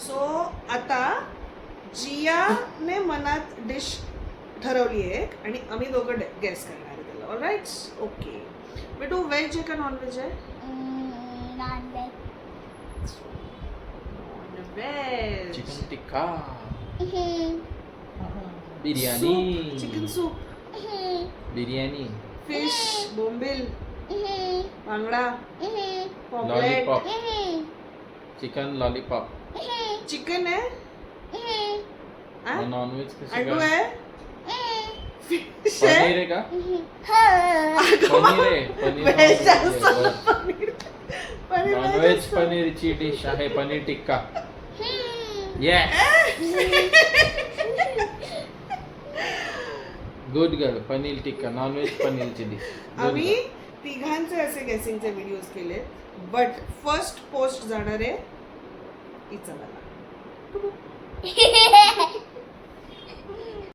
So आता जियाने मनात dish ठरवली आहे आणि आम्ही दोघं गेस करणार आहे त्याला. All right, okay. बेटू व्हेज आहे का नॉनव्हेज आहे? Non veg. Chicken tikka, biryani, chicken soup, biryani, fish, बोंबील, बांगडा, पॉपलेट. Lollipop, chicken lollipop. चिकन आहे, नॉनव्हेज अंडू आहे, फिश पनीर आहे. आहे का? पनीर आहे. Veg असं पनीर पनीर नॉनव्हेज पनीरची डिश आहे paneer tikka. Good girl. Paneer tikka non veg पनीरची डिश. आम्ही तिघांचे असे गेसिंगचे व्हिडिओज केले, बट फर्स्ट पोस्ट जाणार आहे इचा मला.